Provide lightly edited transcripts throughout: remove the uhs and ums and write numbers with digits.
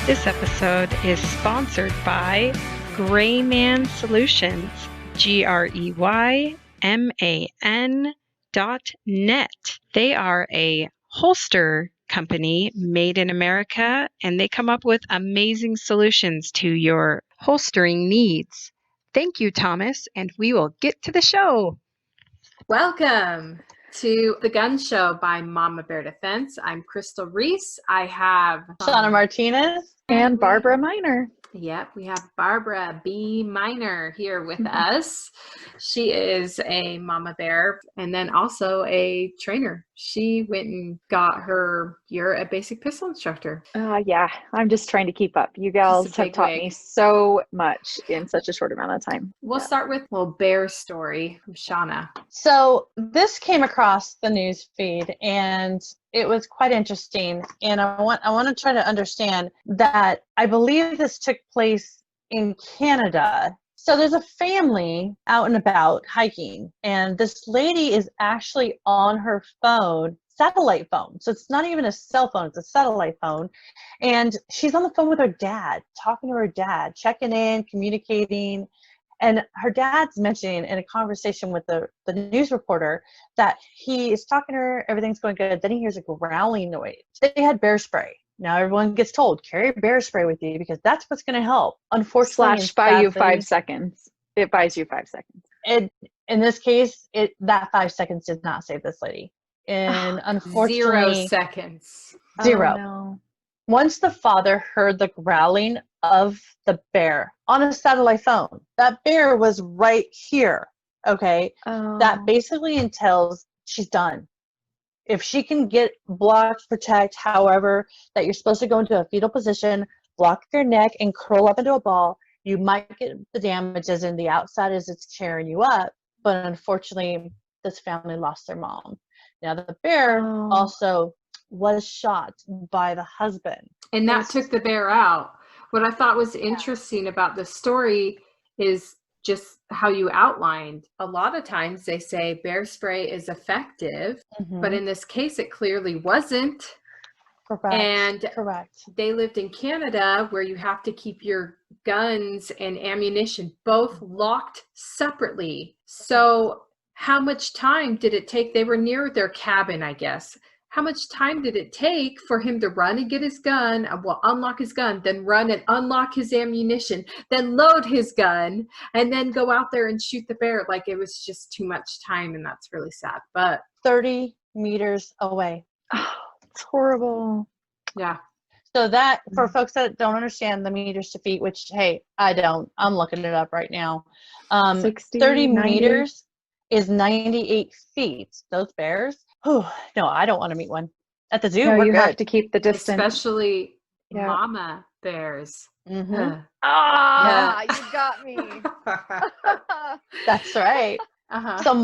This episode is sponsored by Greyman Solutions, GREYMAN.net. They are a holster company made in America, and they come up with amazing solutions to your holstering needs. Thank you, Thomas, and we will get to the show. Welcome to The Gun Show by Mama Bear Defense. I'm Crystal Reese. I have Shauna Martinez and Barbara Miner. Yep, we have Barbara B. Miner here with us. She is a mama bear and then also a trainer. She went and got you're a basic pistol instructor. Yeah, I'm just trying to keep up. You gals have taught me so much in such a short amount of time. We'll start with a little bear story from Shauna. So this came across the news feed and it was quite interesting. And I want to try to understand that I believe this took place in Canada. So there's a family out and about hiking, and this lady is actually on her phone, satellite phone. So it's not even a cell phone, it's a satellite phone. And she's on the phone with her dad, talking to her dad, checking in, communicating. And her dad's mentioning in a conversation with the news reporter that he is talking to her, everything's going good. Then he hears a growling noise. They had bear spray. Now everyone gets told, carry bear spray with you because that's what's going to help. Unfortunately, buy you 5 seconds. It buys you 5 seconds. In this case, that 5 seconds did not save this lady. And unfortunately, 0 seconds. 0. Oh, no. Once the father heard the growling of the bear on a satellite phone, that bear was right here. Okay. Oh. That basically entails she's done. If she can get blocked, protect, however, that you're supposed to go into a fetal position, block your neck and curl up into a ball, you might get the damages in the outside as it's cheering you up. But unfortunately, this family lost their mom. Now the bear also was shot by the husband. And that took the bear out. What I thought was interesting about the story is just how you outlined. A lot of times they say bear spray is effective, but in this case it clearly wasn't. Correct. And correct. They lived in Canada where you have to keep your guns and ammunition both locked separately. So how much time did it take? They were near their cabin, I guess. How much time did it take for him to run and get his gun, unlock his gun, then run and unlock his ammunition, then load his gun, and then go out there and shoot the bear? Like, it was just too much time, and that's really sad. But 30 meters away. Oh, it's horrible. Yeah. So that, for folks that don't understand the meters to feet, which, hey, I don't. I'm looking it up right now. 60, 30 90. meters is 98 feet. Those bears. Oh, no, I don't want to meet one. At the zoo, No, we're you good. have to keep the distance. Especially mama bears. Mm-hmm. You got me. That's right. So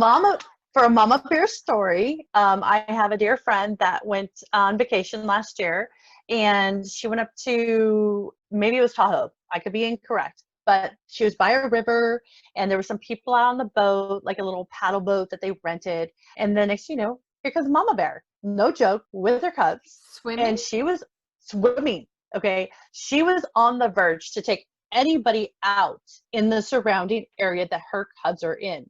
for a mama bear story, I have a dear friend that went on vacation last year, and she went up to, maybe it was Tahoe. I could be incorrect. But she was by a river, and there were some people out on the boat, like a little paddle boat that they rented. And then next, here comes Mama Bear. No joke, with her cubs. Swimming? And she was swimming, okay? She was on the verge to take anybody out in the surrounding area that her cubs are in.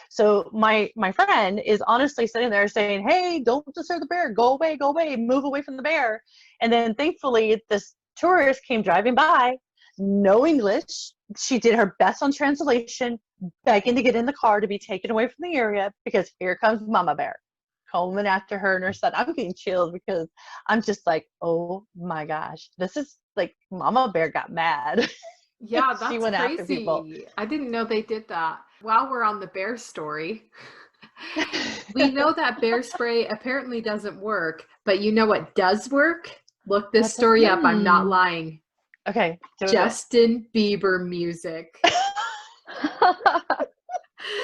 So my friend is honestly sitting there saying, hey, don't disturb the bear. Go away, move away from the bear. And then thankfully, this tourist came driving by, no English. She did her best on translation, begging to get in the car to be taken away from the area because here comes Mama Bear coming after her and her son. I'm getting chills because I'm just like, oh my gosh, this is like Mama Bear got mad. Yeah, that's she went crazy. after people. I didn't know they did that. While we're on the bear story, we know that bear spray apparently doesn't work, but you know what does work? Look this story up. I'm not lying. Okay. Justin Bieber music.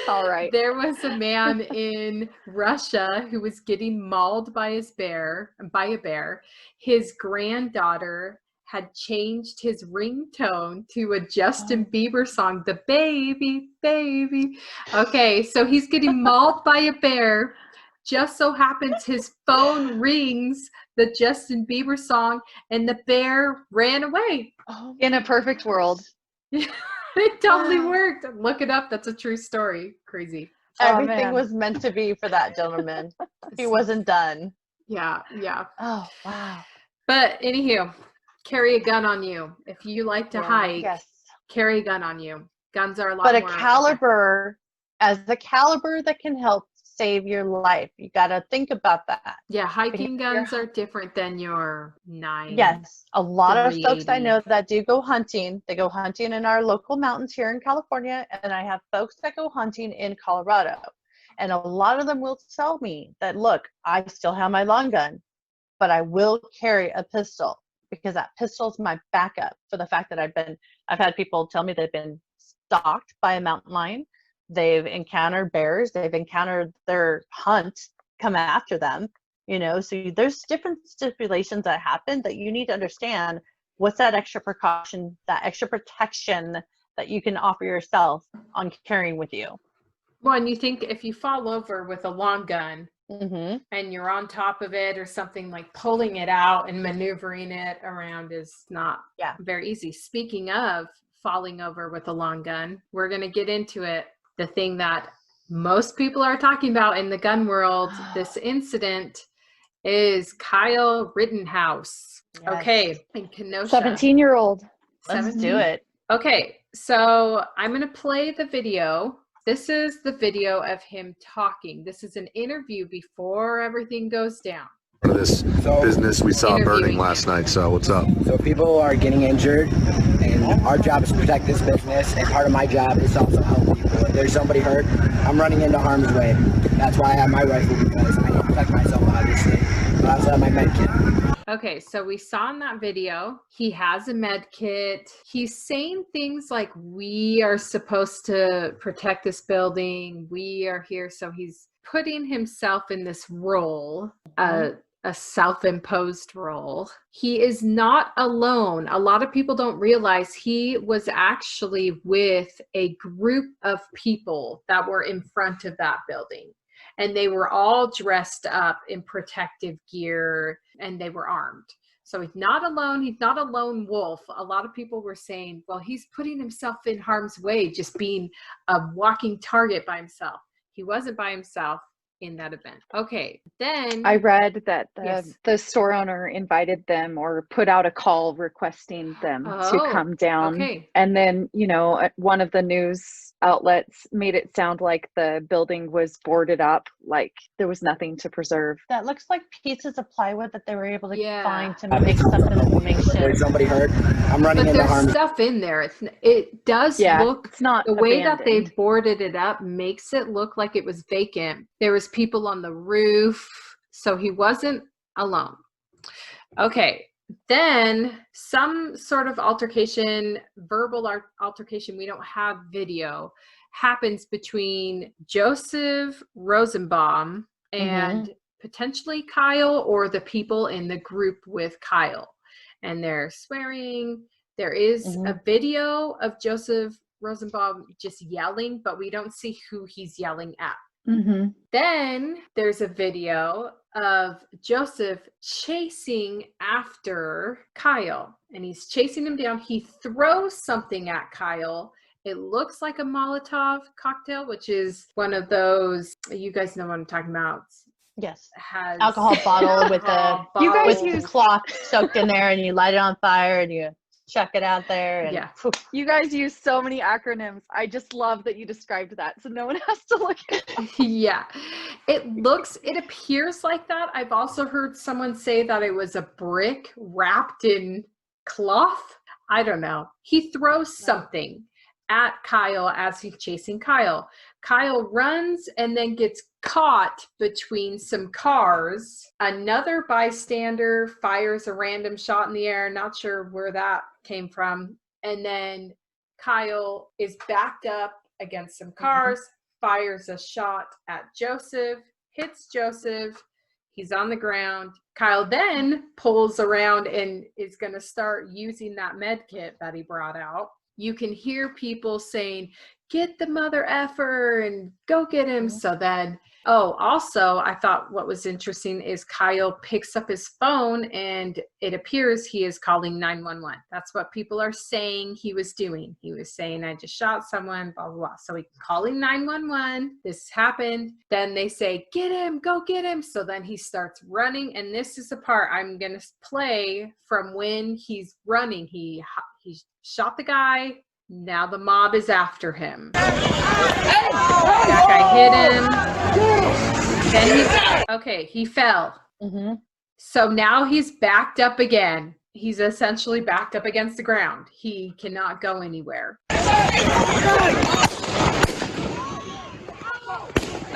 All right. There was a man in Russia who was getting mauled by a bear. His granddaughter had changed his ringtone to a Justin Bieber song, the baby. Okay, so he's getting mauled by a bear. just so happens his phone rings the Justin Bieber song and the bear ran away. Oh, In a perfect world. It totally worked. Look it up. That's a true story. Crazy. everything man. was meant to be for that gentleman. He wasn't done. Yeah. Oh, wow. But anywho, carry a gun on you. If you like to Yeah. hike, Yes. carry a gun on you. Guns are a lot But a more caliber, as the caliber that can help save your life. You got to think about that. Yeah, hiking Because guns are different than your 9. Yes, a lot of folks I 380. know that do go hunting. They go hunting in our local mountains here in California, and I have folks that go hunting in Colorado. And a lot of them will tell me that, look, I still have my long gun, but I will carry a pistol because that pistol's my backup for the fact that I've had people tell me they've been stalked by a mountain lion. They've encountered bears. They've encountered their hunt come after them. So there's different stipulations that happen that you need to understand. What's that extra precaution, that extra protection that you can offer yourself on carrying with you? Well, and you think if you fall over with a long gun Mm-hmm. and you're on top of it or something, like pulling it out and maneuvering it around is not very easy. Speaking of falling over with a long gun, we're going to get into it. The thing that most people are talking about in the gun world, this incident, is Kyle Rittenhouse. Yes. Okay, in Kenosha. 17-year-old. Let's do it. Okay, so I'm going to play the video. This is the video of him talking. This is an interview before everything goes down. This business we saw burning last night, so what's up? So people are getting injured, and our job is to protect this business, and part of my job is also help people. If there's somebody hurt, I'm running into harm's way. That's why I have my rifle, because I need to protect myself, obviously. But I also have my med kit. Okay, so we saw in that video, he has a med kit. He's saying things like, we are supposed to protect this building. We are here. So he's putting himself in this role, a self-imposed role. He is not alone. A lot of people don't realize he was actually with a group of people that were in front of that building. And they were all dressed up in protective gear and they were armed. So he's not alone. He's not a lone wolf. A lot of people were saying, well, he's putting himself in harm's way, just being a walking target by himself. He wasn't by himself in that event. Okay, then I read that Yes. the store owner invited them or put out a call requesting them to come down. Okay. And then, one of the news outlets made it sound like the building was boarded up, like there was nothing to preserve. That looks like pieces of plywood that they were able to Yeah. find to make something that will make If shit. there's somebody hurt, I'm running But into there's harm's stuff in there. It does look, it's not the way that they abandoned. boarded it up makes it look like it was vacant. There was people on the roof, so he wasn't alone. Okay, then some sort of altercation, verbal altercation, we don't have video, happens between Joseph Rosenbaum and potentially Kyle or the people in the group with Kyle. And they're swearing. There is a video of Joseph Rosenbaum just yelling, but we don't see who he's yelling at. Then there's a video of Joseph chasing after Kyle, and he's chasing him down. He throws something at Kyle. It looks like a Molotov cocktail, which is one of those, you guys know what I'm talking about. Yes. Has Alcohol bottle with a You guys with use- cloth soaked in there, and you light it on fire, and you chuck it out there, and poof. You guys use so many acronyms. I just love that you described that, so no one has to look at it. Yeah, it appears like that. I've also heard someone say that it was a brick wrapped in cloth. I don't know. He throws something at Kyle as he's chasing Kyle. Kyle runs and then gets caught between some cars. Another bystander fires a random shot in the air. Not sure where that came from. And then Kyle is backed up against some cars, fires a shot at Joseph, hits Joseph. He's on the ground. Kyle then pulls around and is going to start using that med kit that he brought out. You can hear people saying, get the mother effer and go get him. So then Oh, also, I thought what was interesting is Kyle picks up his phone and it appears he is calling 911. That's what people are saying he was doing. He was saying, I just shot someone, blah, blah, blah. So he's calling 911. This happened. Then they say, get him, go get him. So then he starts running. And this is the part I'm going to play from when he's running. He shot the guy. Now the mob is after him. That guy hit him. Then he fell. Mm-hmm. So now he's backed up again. He's essentially backed up against the ground. He cannot go anywhere.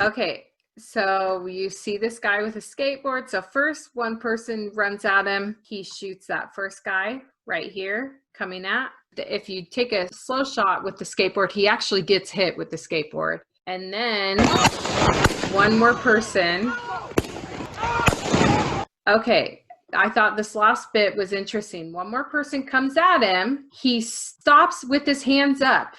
Okay, so you see this guy with a skateboard. So first one person runs at him. He shoots that first guy right here coming at. If you take a slow shot with the skateboard, he actually gets hit with the skateboard. And then one more person. Okay, I thought this last bit was interesting. One more person comes at him. He stops with his hands up.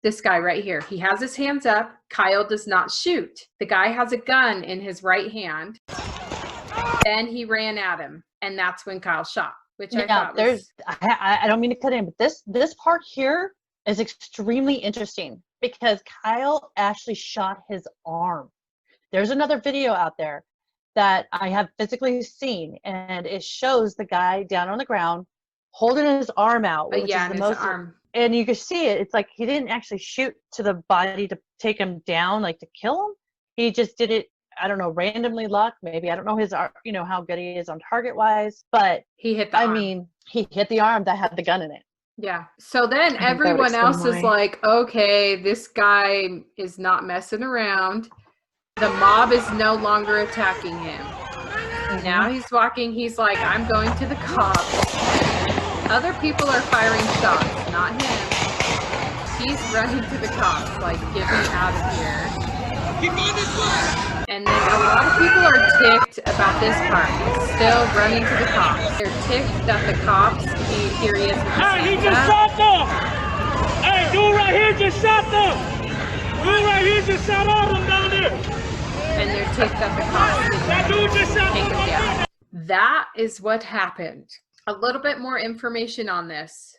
This guy right here. He has his hands up. Kyle does not shoot. The guy has a gun in his right hand. Then he ran at him. And that's when Kyle shot. Which I thought was... I don't mean to cut in, but this part here is extremely interesting because Kyle actually shot his arm. There's another video out there that I have physically seen, and it shows the guy down on the ground holding his arm out. Which is the most, arm. And you can see it. It's like he didn't actually shoot to the body to take him down, like to kill him. He just did it. I don't know, randomly luck, maybe. I don't know his, how good he is on target wise, but he hit the arm. I mean, he hit the arm that had the gun in it. Yeah. So then everyone else is like, okay, this guy is not messing around. The mob is no longer attacking him. Mm-hmm. Now he's walking. He's like, I'm going to the cops. Other people are firing shots, not him. He's running to the cops, like, get me out of here. And then a lot of people are ticked about this part. He's still running to the cops. They're ticked that the cops, here he is. Hey, he just shot them! Hey, dude right here just shot them! Dude right here just shot all of them down there! And they're ticked that the cops didn't take him down. That is what happened. A little bit more information on this.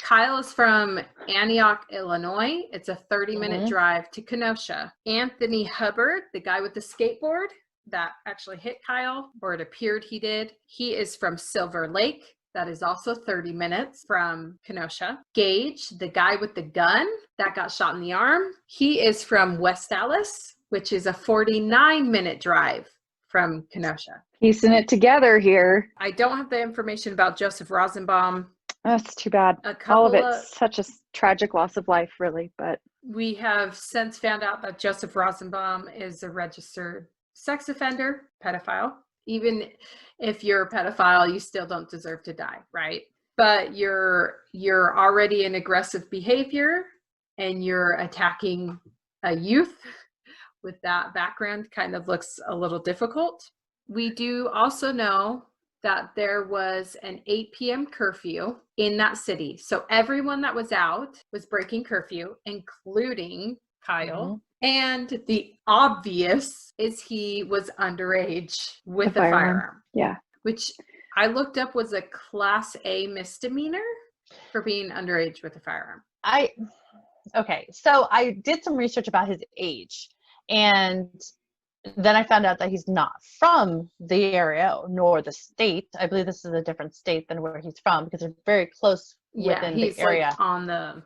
Kyle is from Antioch, Illinois. It's a 30-minute drive to Kenosha. Anthony Hubbard, the guy with the skateboard that actually hit Kyle, or it appeared he did, he is from Silver Lake. That is also 30 minutes from Kenosha. Gage, the guy with the gun that got shot in the arm, he is from West Allis, which is a 49-minute drive from Kenosha. Piecing it together here. I don't have the information about Joseph Rosenbaum. That's too bad. All of it's such a tragic loss of life, really. But we have since found out that Joseph Rosenbaum is a registered sex offender, pedophile. Even if you're a pedophile, you still don't deserve to die, right? But you're already in aggressive behavior and you're attacking a youth with that background kind of looks a little difficult. We do also know that there was an 8 p.m. curfew in that city. So everyone that was out was breaking curfew, including Kyle. And the obvious is he was underage with a firearm. Yeah. Which I looked up was a Class A misdemeanor for being underage with a firearm. Okay, so I did some research about his age. And then I found out that he's not from the area nor the state. I believe this is a different state than where he's from because they're very close within the area. Like on the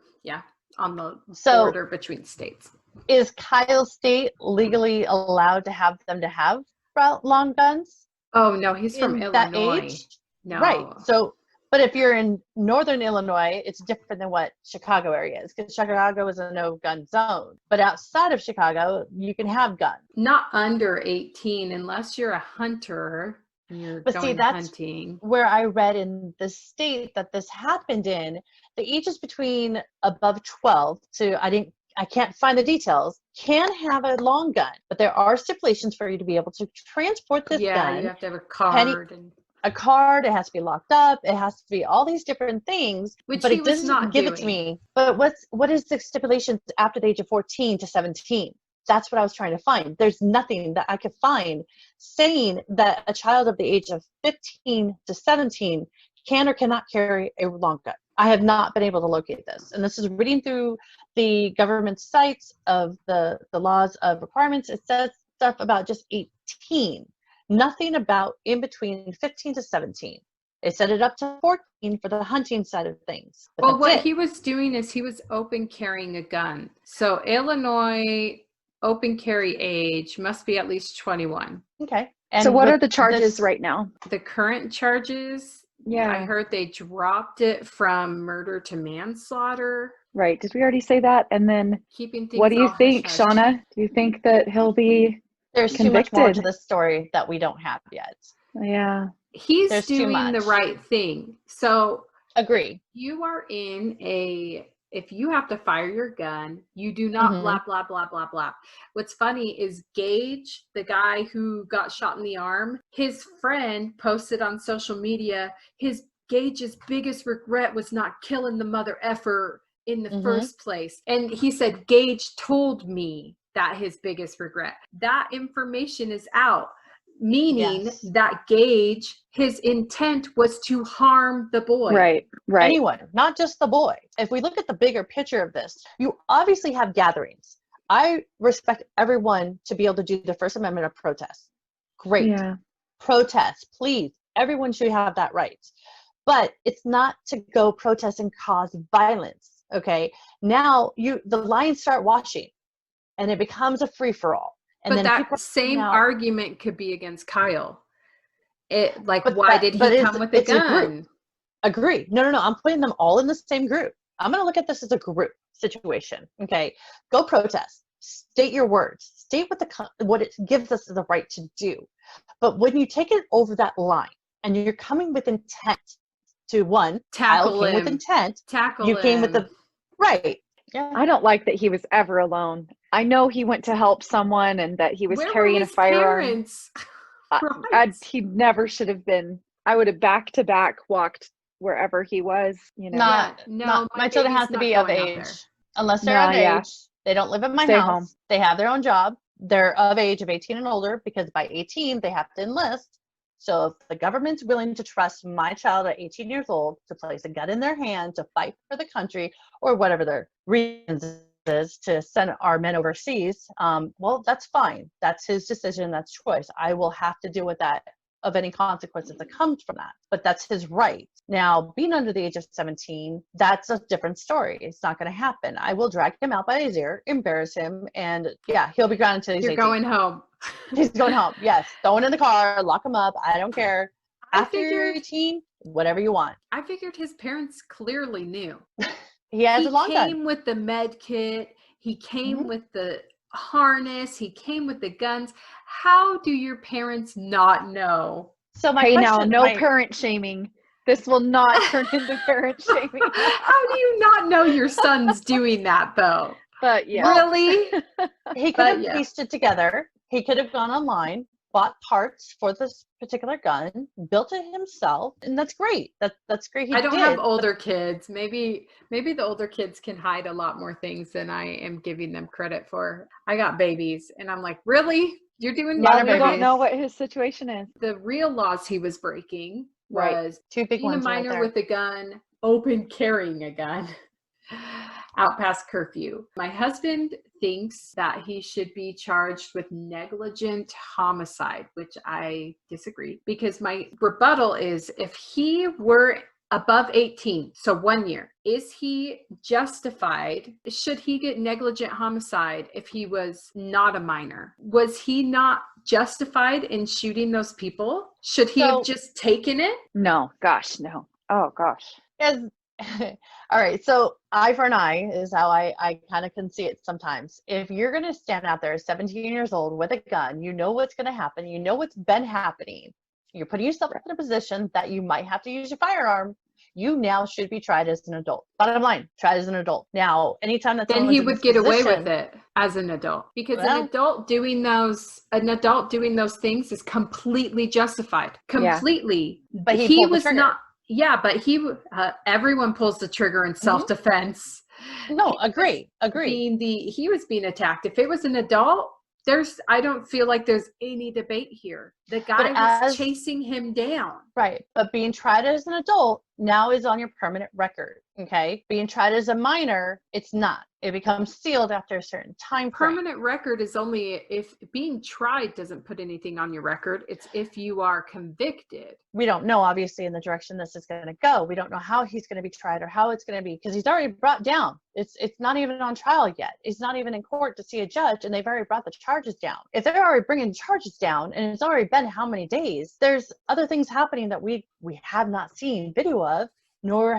border between states. Is Kyle State legally allowed to have long guns? Oh no, he's from Illinois. That age? No. Right. So, but if you're in northern Illinois, it's different than what Chicago area is because Chicago is a no-gun zone. But outside of Chicago, you can have guns. Not under 18 unless you're a hunter and you're hunting. Where I read in the state that this happened in, the ages between above 12 to, I can't find the details, can have a long gun. But there are stipulations for you to be able to transport this gun. Yeah, you have to have a card. A card, it has to be locked up, it has to be all these different things. Which but he it was doesn't not give doing. It to me. But what is the stipulations after the age of 14 to 17? That's what I was trying to find. There's nothing that I could find saying that a child of the age of 15 to 17 can or cannot carry a long gun. I have not been able to locate this. And this is reading through the government sites of the laws of requirements. It says stuff about just 18. Nothing about in between 15 to 17. They set it up to 14 for the hunting side of things. Well, what he was doing is he was open carrying a gun. So Illinois open carry age must be at least 21. Okay. And so what are the charges right now? The current charges, Yeah. I heard they dropped it from murder to manslaughter. Right. Did we already say that? And then Keeping things what do you all think, hush-hush. Shauna? Do you think that he'll be There's convicted? too much more to the story that we don't have yet. Yeah. He's There's too doing the much. right thing. So Agree. you are in if you have to fire your gun, you do not Mhm. blah, blah, blah, blah, blah. What's funny is Gage, the guy who got shot in the arm, his friend posted on social media, Gage's biggest regret was not killing the mother effer in the first place. And he said, Gage told me that his biggest regret. That information is out. Meaning Yes. that Gage, his intent was to harm the boy. Right. Right. Anyone, not just the boy. If we look at the bigger picture of this, you obviously have gatherings. I respect everyone to be able to do the First Amendment of protest. Great. Yeah. Protest, please. Everyone should have that right. But it's not to go protest and cause violence. Okay. Now the lines start washing and it becomes a free-for-all. And But then people that same now, argument could be against Kyle. But Why that- did but he it's- come with a it's a group. gun? Agree. No. I'm putting them all in the same group. I'm going to look at this as a group situation. Okay. Go protest. State your words. State what it gives us the right to do. But when you take it over that line and you're coming with intent to one, Tackle Kyle came with him. intent. Tackle You came with him. the right. Yeah. I don't like that he was ever alone. I know he went to help someone and that he was Where carrying were a his firearm. parents? Right. He never should have been. I would have back to back walked wherever he was. You know. My children have to be of age. Unless they're No, of yeah. age. They don't live in my Stay house. home. They have their own job. They're of age of 18 and older because by 18 they have to enlist. So if the government's willing to trust my child at 18 years old to place a gun in their hand to fight for the country or whatever their reasons is to send our men overseas, well, that's fine. That's his decision. That's choice. I will have to deal with that of any consequences that comes from that. But that's his right. Now, being under the age of 17, that's a different story. It's not going to happen. I will drag him out by his ear, embarrass him, and yeah, he'll be gone until he's 18. You're going home. He's going home. Yes. Throw him in the car, lock him up. I don't care. I After you're 18, whatever you want. I figured his parents clearly knew. He has a long He gun. came with the med kit. He came with the harness. He came with the guns. How do your parents not know? So my Hey, now, question, no parent shaming. This will not turn into parent shaming. How do you not know your son's doing that, though? But yeah. Really? he could But have yeah. pieced it together. He could have gone online, bought parts for this particular gun, built it himself, and that's great. That's great. He I don't did, have but- older kids. Maybe the older kids can hide a lot more things than I am giving them credit for. I got babies, and I'm like, really? You're doing Not Yeah, a we that? don't babies. know what his situation is. The real laws he was breaking Right. was Two big being a ones right minor there. with a gun, open carrying a gun, out past curfew. My husband thinks that he should be charged with negligent homicide, which I disagree, because my rebuttal is if he were above 18, so 1 year, is he justified? Should he get negligent homicide if he was not a minor? Was he not justified in shooting those people? Should he have just taken it? No, gosh, no. Oh, gosh. Yes. All right. So eye for an eye is how I kind of can see it sometimes. If you're going to stand out there 17 years old with a gun, you know what's going to happen. You know what's been happening. You're putting yourself in a position that you might have to use your firearm. You now should be tried as an adult. Bottom line, tried as an adult. Now, anytime that Then someone's he in would this get away position- with it as an adult, because Well- an adult doing those things is completely justified. Yeah. Completely. But he he pulled the was trigger. not. Yeah, but everyone pulls the trigger in self-defense. No, agree. He was being attacked. If it was an adult, I don't feel like there's any debate here. The guy was chasing him down. Right. But being tried as an adult now is on your permanent record. Okay. Being tried as a minor, it's not. It becomes sealed after a certain time frame. Permanent record is only if being tried doesn't put anything on your record. It's if you are convicted. We don't know, obviously, in the direction this is going to go. We don't know how he's going to be tried or how it's going to be, because he's already brought down. It's not even on trial yet. He's not even in court to see a judge, and they've already brought the charges down. If they're already bringing charges down, and it's already been how many days, there's other things happening that we have not seen video of, nor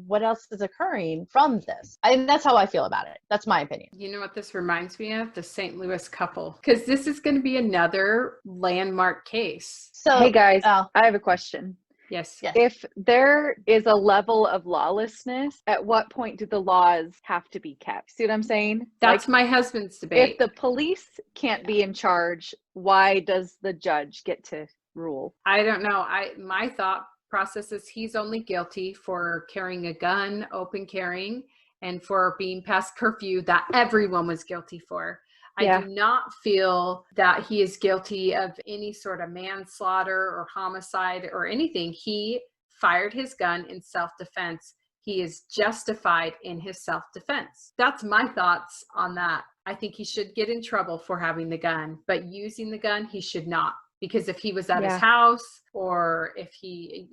what else is occurring from this. And that's how I feel about it. That's my opinion. You know what this reminds me of? The St. Louis couple. Because this is going to be another landmark case. So, hey guys, I have a question. Yes. If there is a level of lawlessness, at what point do the laws have to be kept? See what I'm saying? That's my husband's debate. If the police can't be in charge, why does the judge get to rule? I don't know. My thought process is he's only guilty for carrying a gun, open carrying, and for being past curfew that everyone was guilty for. I do not feel that he is guilty of any sort of manslaughter or homicide or anything. He fired his gun in self-defense. He is justified in his self-defense. That's my thoughts on that. I think he should get in trouble for having the gun, but using the gun, he should not. Because if he was at his house, or if he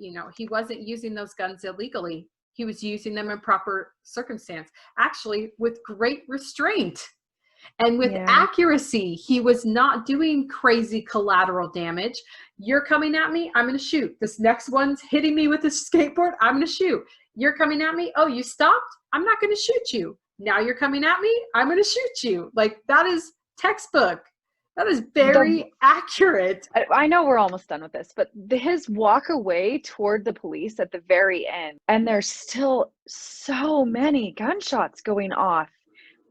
wasn't using those guns illegally, he was using them in proper circumstance, actually with great restraint and with accuracy. He was not doing crazy collateral damage. You're coming at me, I'm going to shoot. This next one's hitting me with a skateboard, I'm going to shoot. You're coming at me, oh, you stopped? I'm not going to shoot you. Now you're coming at me, I'm going to shoot you. Like, that is textbook. That is very accurate. I know we're almost done with this, but his walk away toward the police at the very end, and there's still so many gunshots going off,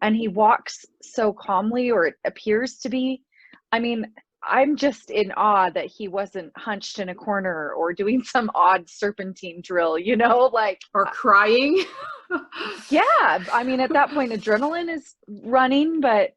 and he walks so calmly, or it appears to be. I mean, I'm just in awe that he wasn't hunched in a corner or doing some odd serpentine drill, or crying. Yeah, I mean, at that point, adrenaline is running, but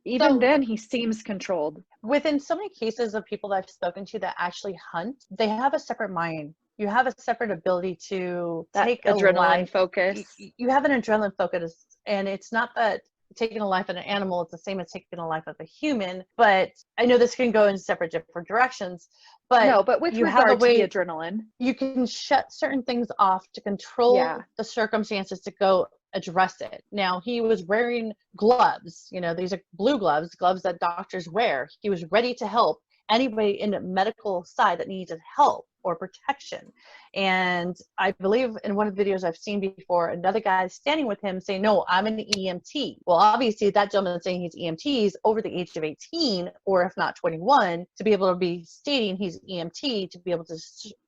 even then, he seems controlled. Within so many cases of people that I've spoken to that actually hunt, they have a separate mind. You have a separate ability to take adrenaline focus. You have an adrenaline focus, and it's not that taking a life of an animal is the same as taking a life of a human, but I know this can go in different directions. But with regard to the adrenaline, you can shut certain things off to control the circumstances to go address it. Now, he was wearing gloves, these are blue gloves that doctors wear. He was ready to help anybody in the medical side that needed help or protection. And I believe in one of the videos I've seen before, another guy is standing with him saying, no, I'm an EMT. Well, obviously that gentleman is saying he's EMT is over the age of 18, or if not 21, to be able to be stating he's EMT, to be able to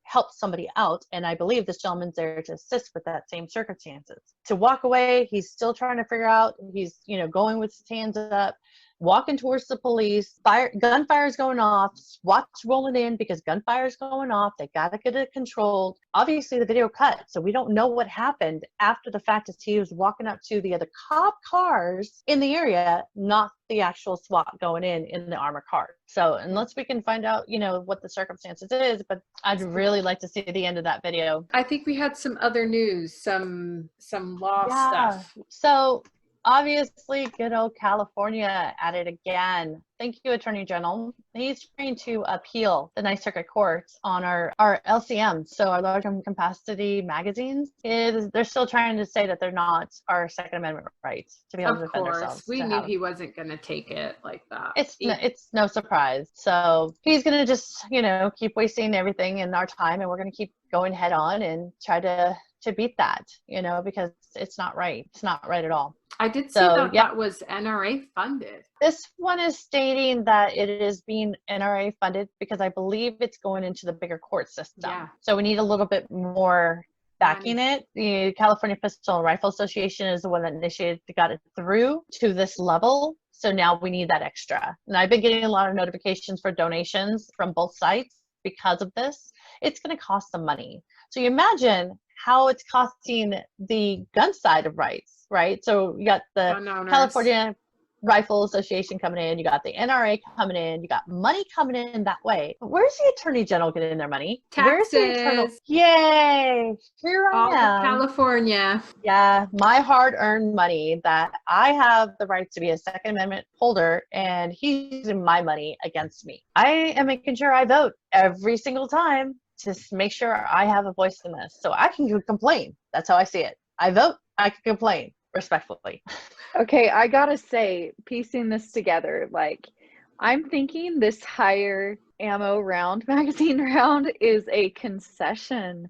help somebody out. And I believe this gentleman's there to assist with that same circumstances. To walk away, he's still trying to figure out, he's, going with his hands up, walking towards the police, gunfire is going off, SWAT's rolling in because gunfire is going off. They got to get it controlled. Obviously, the video cut, so we don't know what happened after the fact as he was walking up to the other cop cars in the area, not the actual SWAT going in the armored car. So unless we can find out, what the circumstances is, but I'd really like to see the end of that video. I think we had some other news, some law stuff. So obviously, good old California at it again. Thank you, Attorney General. He's trying to appeal the Ninth Circuit courts on our LCM, so our large capacity magazines. They're still trying to say that they're not our Second Amendment rights to be able to defend ourselves. We knew he wasn't going to take it like that. It's no surprise. So he's going to just, keep wasting everything in our time, and we're going to keep going head on and try to beat that, because it's not right. It's not right at all. I did see that was NRA funded. This one is stating that it is being NRA funded because I believe it's going into the bigger court system. Yeah. So we need a little bit more backing it. The California Pistol and Rifle Association is the one that got it through to this level. So now we need that extra. And I've been getting a lot of notifications for donations from both sites because of this. It's going to cost some money. So you imagine how it's costing the gun side of rights, right? So you got the Gun owners. California Rifle Association coming in, you got the NRA coming in, you got money coming in that way. But where's the Attorney General getting their money? Where's the Eternal? Taxes. Yay! Here I All of am. California. Yeah, my hard-earned money that I have the right to be a Second Amendment holder, and he's using my money against me. I am making sure I vote every single time to make sure I have a voice in this, so I can complain. That's how I see it. I vote, I can complain respectfully. Okay, I gotta say, piecing this together, like, I'm thinking this higher ammo round, magazine round, is a concession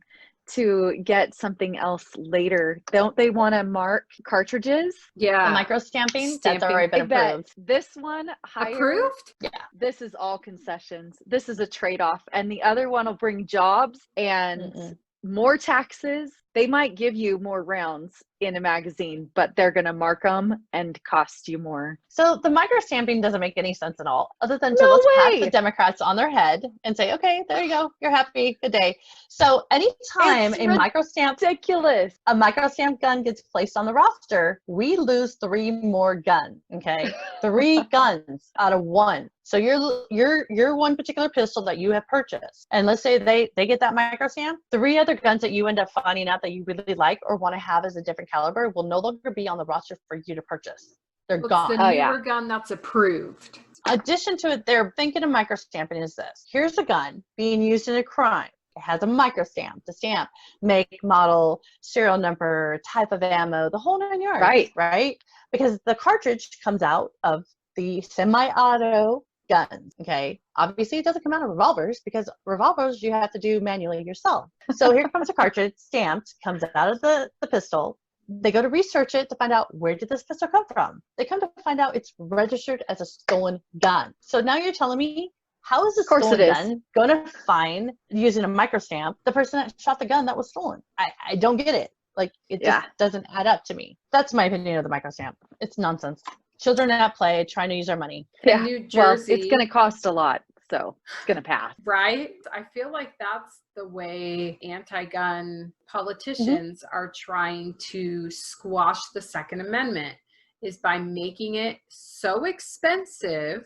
to get something else later. Don't they want to mark cartridges? The Yeah. micro stamping, that's Stamping. already been I bet approved. this one higher. Approved? This is all concessions. This is a trade-off. And the other one will bring jobs and Mm-mm. more taxes. They might give you more rounds in a magazine, but they're going to mark them and cost you more. So the micro stamping doesn't make any sense at all, other than to No let's pat way! the Democrats on their head and say, okay, there you go, you're happy, good day. So anytime It's a micro stamp ridiculous. gun gets placed on the roster, we lose 3 more guns. Okay, 3 guns out of 1. So your one particular pistol that you have purchased, and let's say they get that micro stamp, 3 other guns that you end up finding out that you really like or want to have as a different caliber will no longer be on the roster for you to purchase. They're What's gone. the Oh, newer yeah. gun that's approved? Addition to it, they're thinking of micro stamping is this. Here's a gun being used in a crime. It has a micro stamp, the stamp, make, model, serial number, type of ammo, the whole 9 yards. Right? Because the cartridge comes out of the semi-auto guns. Okay. Obviously, it doesn't come out of revolvers because revolvers you have to do manually yourself. So here comes a cartridge stamped, comes out of the pistol. They go to research it to find out, where did this pistol come from? They come to find out it's registered as a stolen gun. So now you're telling me, how is a stolen gun going to find, using a micro stamp, the person that shot the gun that was stolen? I don't get it. Like, it just doesn't add up to me. That's my opinion of the micro stamp. It's nonsense. Children at play trying to use our money. In New Jersey, well, it's going to cost a lot, so it's going to pass. Right? I feel like that's the way anti-gun politicians are trying to squash the Second Amendment, is by making it so expensive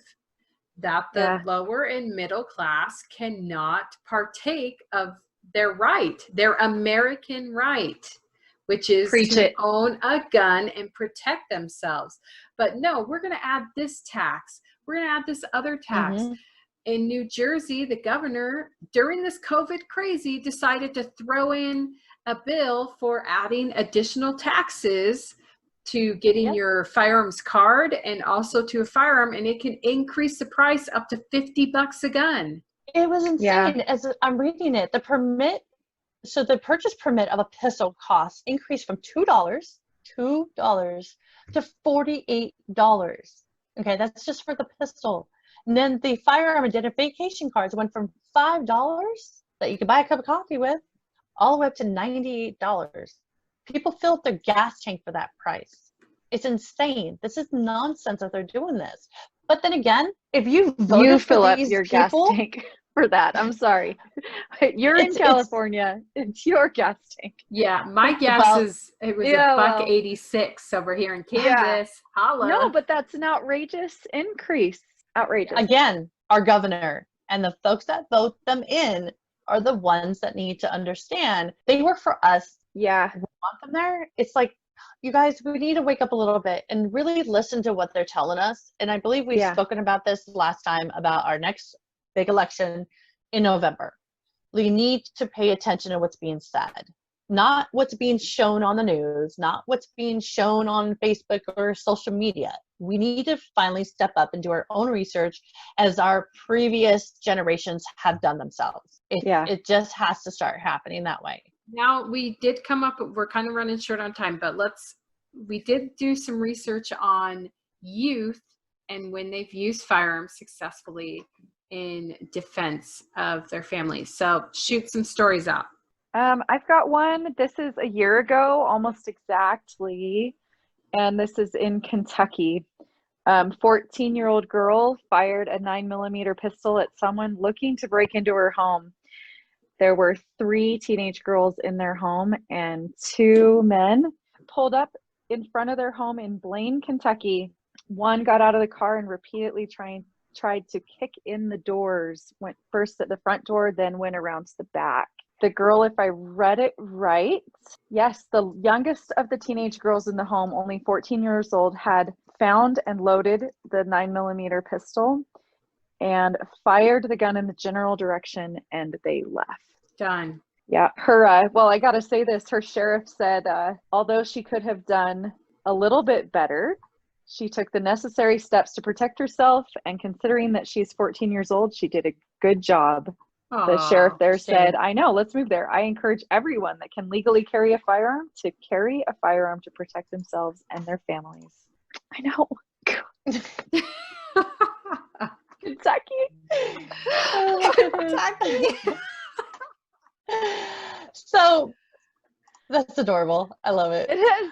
that the lower and middle class cannot partake of their right, their American right, which is to own a gun and protect themselves. But no, we're going to add this tax. We're going to add this other tax. In New Jersey, the governor, during this COVID crazy, decided to throw in a bill for adding additional taxes to getting your firearms card and also to a firearm, and it can increase the price up to $50 a gun. It was insane. As I'm reading it, the permit, so the purchase permit of a pistol cost increased from $2 to $48. Okay, that's just for the pistol. And then the firearm identification cards went from $5 that you could buy a cup of coffee with all the way up to $98. People fill up their gas tank for that price. It's insane. This is nonsense that they're doing this. But then again, if you voted you for fill up these your people, gas tank for that. I'm sorry. You're in California. It's your gas tank. Yeah, my gas is it was $1.86 over here in Kansas. Holla. No, but that's an outrageous increase. Outrageous. Again, our governor and the folks that vote them in are the ones that need to understand they work for us. Yeah. We want them there. It's like, you guys, we need to wake up a little bit and really listen to what they're telling us. And I believe we've spoken about this last time about our next big election in November. We need to pay attention to what's being said, not what's being shown on the news, not what's being shown on Facebook or social media. We need to finally step up and do our own research as our previous generations have done themselves. It just has to start happening that way. Now, we did come up, we're kind of running short on time, but we did do some research on youth and when they've used firearms successfully in defense of their families. So shoot some stories out. I've got one. This is a year ago, almost exactly. And this is in Kentucky. 14-year-old girl fired a 9mm pistol at someone looking to break into her home. There were 3 teenage girls in their home, and 2 men pulled up in front of their home in Blaine, Kentucky. One got out of the car and repeatedly tried to kick in the doors, went first at the front door, then went around to the back. The girl, if I read it right, yes, the youngest of the teenage girls in the home, only 14 years old, had found and loaded the 9mm pistol and fired the gun in the general direction, and they left. Done. Yeah, her, well, I gotta say this, her sheriff said, although she could have done a little bit better, she took the necessary steps to protect herself, and considering that she's 14 years old, she did a good job. The sheriff there said, I know, let's move there. I encourage everyone that can legally carry a firearm to carry a firearm to protect themselves and their families. I know. Kentucky. Kentucky. So that's adorable. I love it. It is.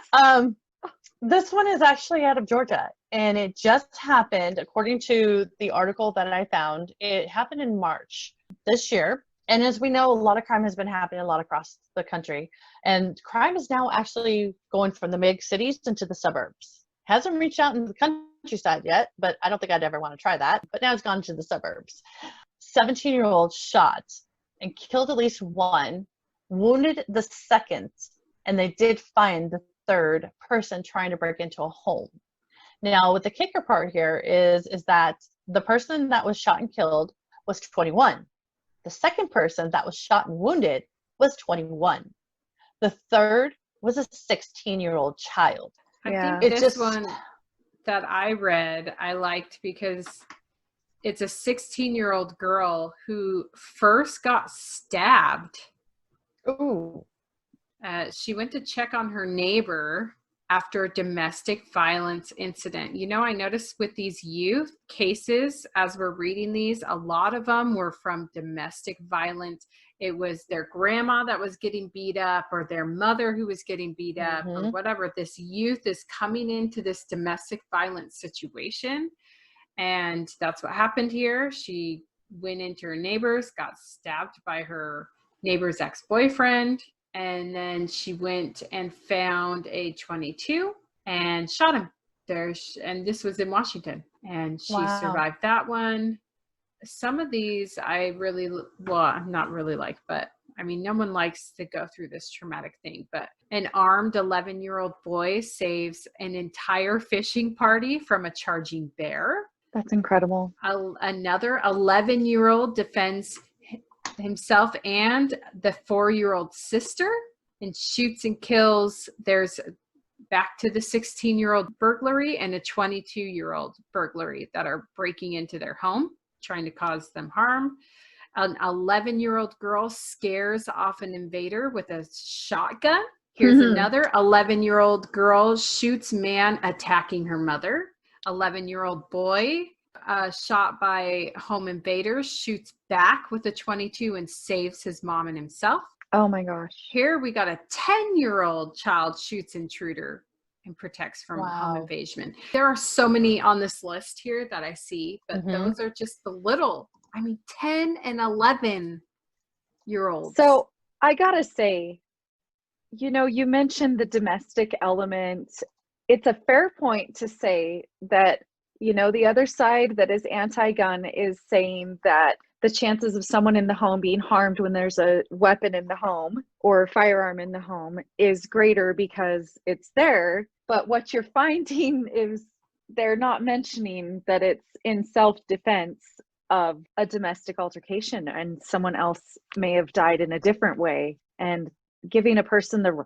This one is actually out of Georgia, and it just happened, according to the article that I found. It happened in March this year. And as we know, a lot of crime has been happening a lot across the country. And crime is now actually going from the big cities into the suburbs. Hasn't reached out into the countryside yet, but I don't think I'd ever want to try that. But now it's gone to the suburbs. 17-year-old shot and killed at least one, wounded the second, and they did find the third person trying to break into a home. Now, what the kicker part here is that the person that was shot and killed was 21. The second person that was shot and wounded was 21. The third was a 16-year-old child. I think this one that I read, I liked because it's a 16-year-old girl who first got stabbed. Ooh. She went to check on her neighbor after a domestic violence incident. You know, I noticed with these youth cases, as we're reading these, a lot of them were from domestic violence. It was their grandma that was getting beat up, or their mother who was getting beat up, or whatever. This youth is coming into this domestic violence situation. And that's what happened here. She went into her neighbor's, got stabbed by her neighbor's ex-boyfriend. And then she went and found a .22 and shot him. And this was in Washington. And she survived that one. Some of these I really, well, not really like, but I mean, no one likes to go through this traumatic thing. But an armed 11-year-old boy saves an entire fishing party from a charging bear. That's incredible. Another 11-year-old defends himself and the 4-year-old sister and shoots and kills. There's back to the 16-year-old burglary and a 22-year-old burglary that are breaking into their home, trying to cause them harm. An 11-year-old girl scares off an invader with a shotgun. Here's another 11-year-old girl shoots man attacking her mother. 11-year-old boy shot by home invaders, shoots back with a .22 and saves his mom and himself. Oh my gosh. Here we got a 10-year-old child shoots intruder and protects from home invasion. There are so many on this list here that I see, but those are just the little, 10 and 11-year-olds. So I gotta say, you know, you mentioned the domestic element. It's a fair point to say that, you know, the other side that is anti-gun is saying that the chances of someone in the home being harmed when there's a weapon in the home or a firearm in the home is greater because it's there. But what you're finding is they're not mentioning that it's in self-defense of a domestic altercation and someone else may have died in a different way. And giving a person the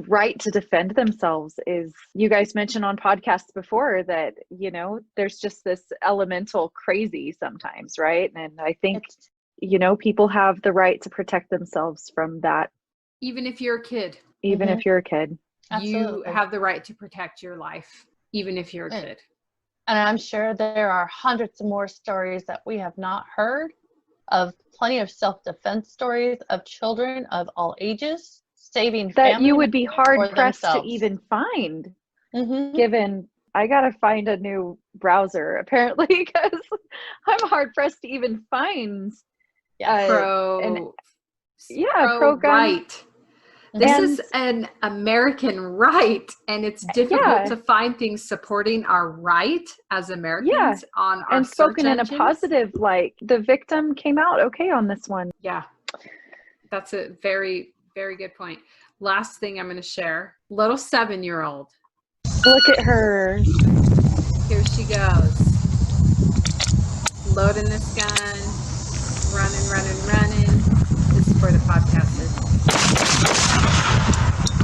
right to defend themselves is, you guys mentioned on podcasts before that, you know, there's just this elemental crazy sometimes, right? And I think, you know, people have the right to protect themselves from that. Even if you're a kid. Even if you're a kid. Absolutely. You have the right to protect your life, even if you're a kid. And I'm sure there are hundreds of more stories that we have not heard of, plenty of self-defense stories of children of all ages saving that you would be hard pressed to even find. Given, I gotta find a new browser apparently because I'm hard pressed to even find pro-gun. Right. This And- is an American right, and it's difficult to find things supporting our right as Americans on our and search spoken in a engines. positive, like the victim came out okay on this one. Yeah, that's a very, very good point. Last thing I'm going to share, little 7-year-old. Look at her. Here she goes. Loading this gun. Running. This is for the podcasters.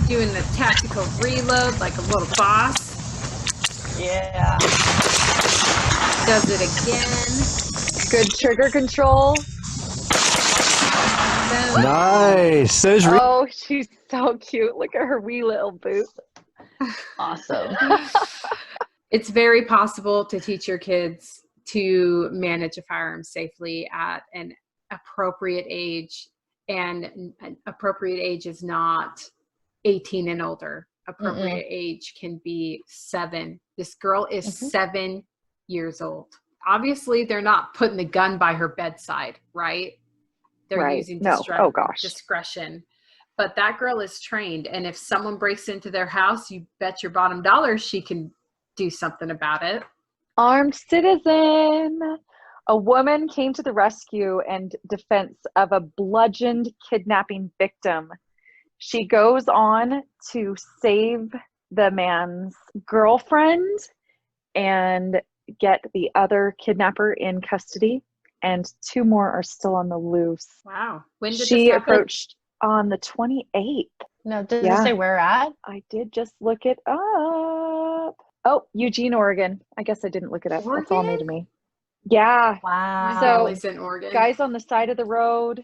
Doing the tactical reload like a little boss. Yeah. Does it again. Good trigger control. Boom. Nice. Those Oh, she's so cute. Look at her wee little boot. Awesome. It's very possible to teach your kids to manage a firearm safely at an appropriate age. And an appropriate age is not 18 and older. Appropriate age can be 7. This girl is 7 years old. Obviously, they're not putting the gun by her bedside, right? They're using discretion. But that girl is trained. And if someone breaks into their house, you bet your bottom dollar she can do something about it. Armed citizen. A woman came to the rescue and defense of a bludgeoned kidnapping victim. She goes on to save the man's girlfriend and get the other kidnapper in custody. And 2 more are still on the loose. Wow. When did She this happen? approached on the 28th. No, does it say where at? I did just look it up. Oh, Eugene, Oregon. I guess I didn't look it up. That's all new to me. Yeah. Wow. My So, family's in Oregon. Guy's on the side of the road.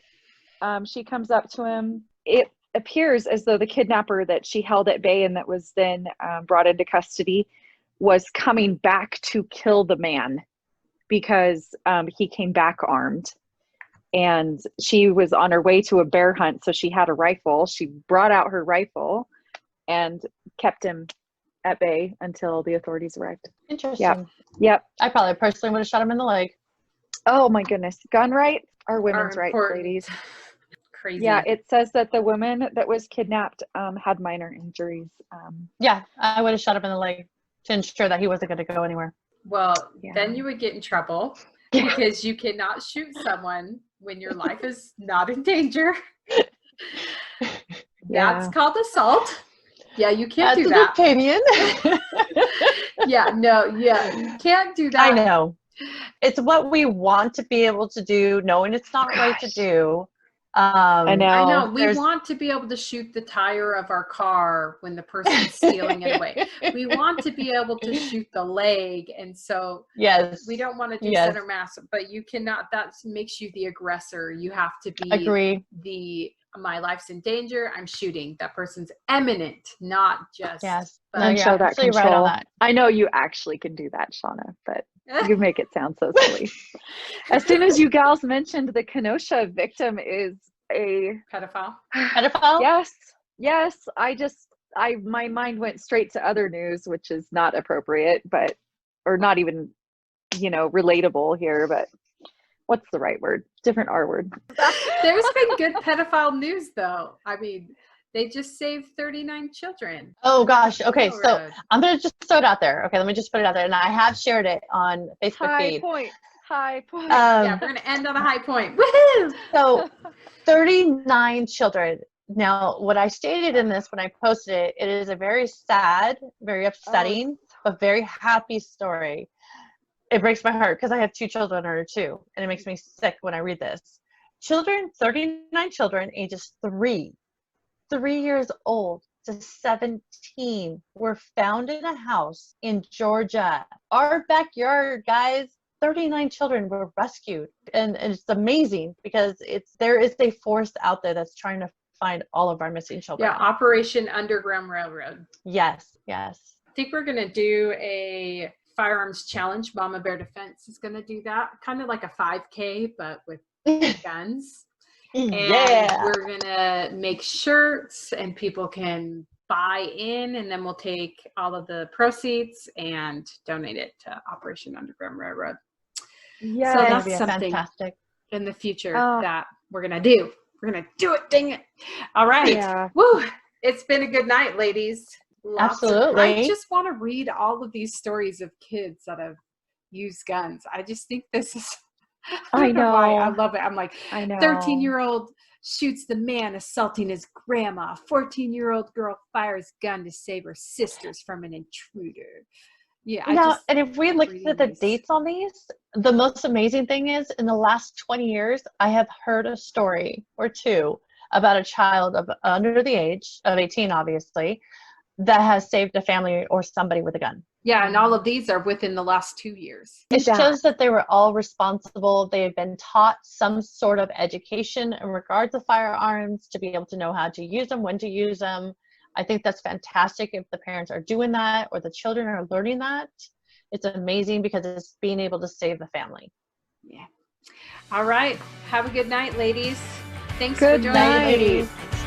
She comes up to him. It appears as though the kidnapper that she held at bay and that was then brought into custody was coming back to kill the man because he came back armed. And she was on her way to a bear hunt, so she had a rifle. She brought out her rifle and kept him at bay until the authorities arrived. Interesting. Yep. I probably personally would have shot him in the leg. Oh my goodness. Gun rights are women's Are rights, important. ladies. Crazy. Yeah, it says that the woman that was kidnapped had minor injuries. Yeah, I would have shot him in the leg to ensure that he wasn't going to go anywhere. Well, Yeah. then you would get in trouble because you cannot shoot someone when your life is not in danger. That's called assault. Yeah, you can't do that. That's an opinion. You can't do that. I know. It's what we want to be able to do, knowing it's not right to do. I know. I know. We want to be able to shoot the tire of our car when the person's stealing it away. We want to be able to shoot the leg. And so we don't want to do center mass, but you cannot, that makes you the aggressor. You have to be my life's in danger. I'm shooting. That person's imminent, not just. Yes. And show that control. Right on that. I know you actually can do that, Shauna, but you make it sound so silly. As soon as you gals mentioned the Kenosha victim is a pedophile. Pedophile? Yes. My mind went straight to other news, which is not appropriate, or not even, relatable here, but what's the right word? Different R word. There's been good pedophile news though. I mean, they just saved 39 children. Oh gosh. Okay, so I'm gonna just throw it out there. Okay, let me just put it out there, and I have shared it on Facebook feed. High point. Yeah, we're gonna end on a high point. Woohoo! So, 39 children. Now, what I stated in this when I posted it, it is a very sad, very upsetting, but very happy story. It breaks my heart because I have 2 children under 2, and it makes me sick when I read this. 39 children, ages 3 years old to 17, were found in a house in Georgia. Our backyard, guys. 39 children were rescued, and it's amazing because there is a force out there that's trying to find all of our missing children. Yeah, Operation Underground Railroad. Yes. I think we're gonna do a firearms challenge. Mama Bear Defense is gonna do that, kind of like a 5K, but with guns. And we're gonna make shirts, and people can buy in, and then we'll take all of the proceeds and donate it to Operation Underground Railroad. Yeah, so that's something fantastic in the future that we're gonna do. We're going to do it. Dang it. All right. Yeah. Woo. It's been a good night, ladies. Absolutely. I just want to read all of these stories of kids that have used guns. I just think this is, I don't know why. I love it. I'm like, I know. 13-year-old shoots the man assaulting his grandma. 14-year-old girl fires gun to save her sisters from an intruder. Yeah. And if we look at the dates on these, the most amazing thing is in the last 20 years, I have heard a story or two about a child of under the age of 18, obviously, that has saved a family or somebody with a gun. Yeah, and all of these are within the last 2 years. It shows that they were all responsible. They've been taught some sort of education in regards to firearms to be able to know how to use them, when to use them. I think that's fantastic if the parents are doing that or the children are learning that. It's amazing because it's being able to save the family. Yeah. All right. Have a good night, ladies. Thanks Good for joining night. me. Ladies.